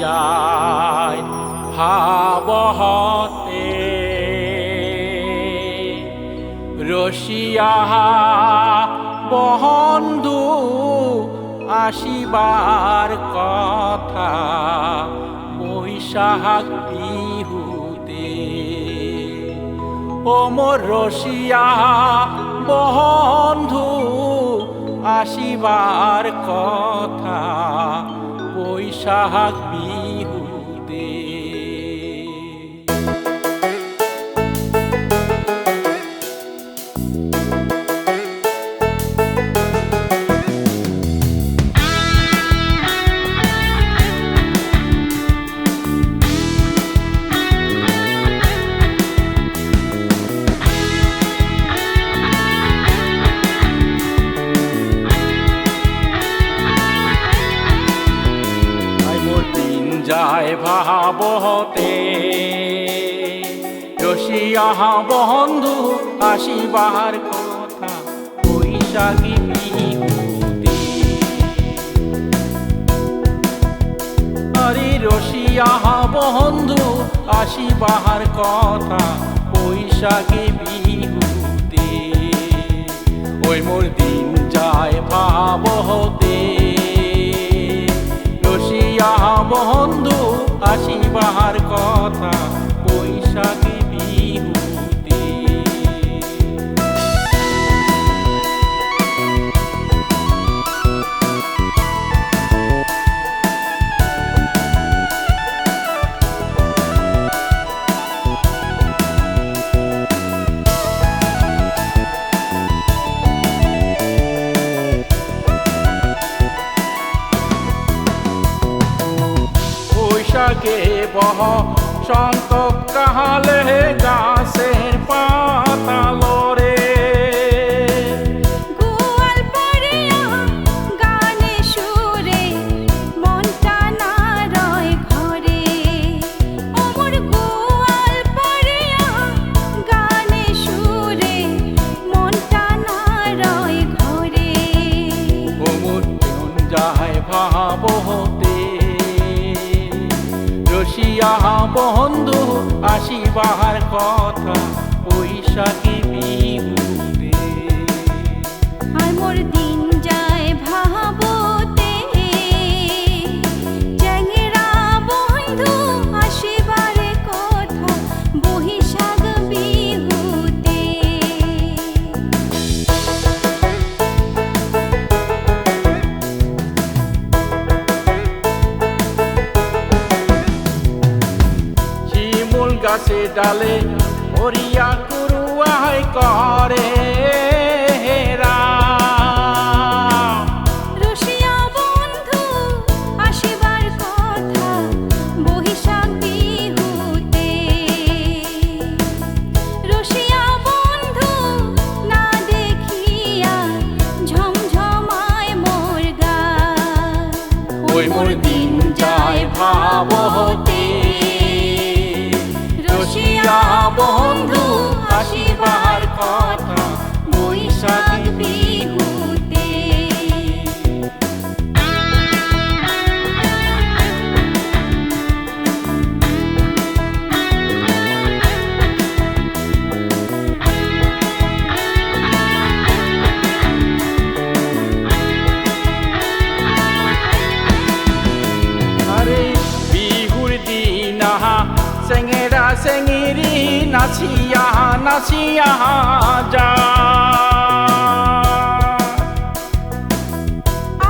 যায় ভাবহতে রসিয়া বন্ধু আসিবার কথা বৈশাখ বিহুতে ও মোর রসিয়া বন্ধু আসিবার কথা বৈশাখ বিহুতে যায় ভাবহতে রসিয়া বন্ধু আসিবার কথা বৈশাখী বিহুতে আরে রসিয়া বন্ধু আসিবার কথা বৈশাখী বিহুতে ওই মোর দিন যায় ভাবহতে রসিয়া বন্ধু আসিবার কথা বৈশাখী বিহুতে বৈশাখে বহ সন্তক কাহালে গাছের পাতা লরে গোয়াল পাড়িয়া গানে সুরে মনটা না রয় ঘরে অমর গোয়াল পাড়িয়া গানে সুরে মনটা না রয় ঘরে অমর যায় ভাবহতে রসিয়া বন্ধু আসিবার কথা বৈশাখী বিহুতে আর মোর দিন যায় ভাবতে চ্যাংড়া বন্ধু আসিবার কথা বৈশাখ বিহুতে গাছে ডালে হরিয়া কুরুয়াই করে রসিয়া বন্ধু আসিবার কথা বৈশাখ বিহুতে রসিয়া বন্ধু না দেখিয়া ঝমঝমায় মোর গা ওই মোর দিন যায় ভাবহতে রসিয়া বন্ধু আসিবার কথা বৈশাখ বিহুতে আরে বিহুর দিন চেঙেরা চেঙেরি নাচিয়া নাচিয়া যা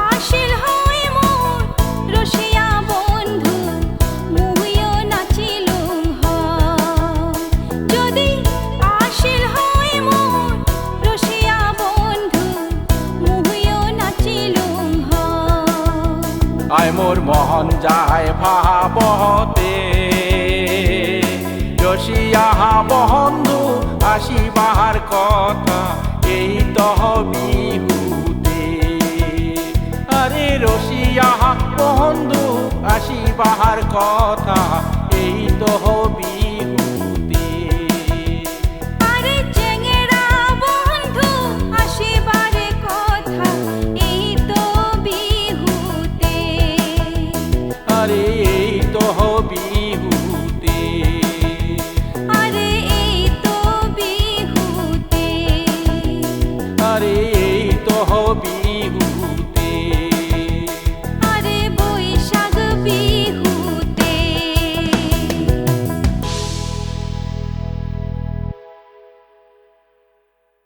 আশির হয় মোর রসিয়া বন্ধু মুহিও নাচিলুম যদি আশির হয় মোর রসিয়া বন্ধু মুহিও নাচিলুম আয় মোর মন যায় ভাবহতে রসিয়া বন্ধু আসিবার কথা এই তহ বিহুতে আরে রসিয়া বন্ধু আসিবার কথা এই তহ বিহুতে আরে চ্যাংড়া বন্ধু আসিবার কথা এই তো বিহুতে আরে এই বিহুতে আরে এই তো বিহুতে আরে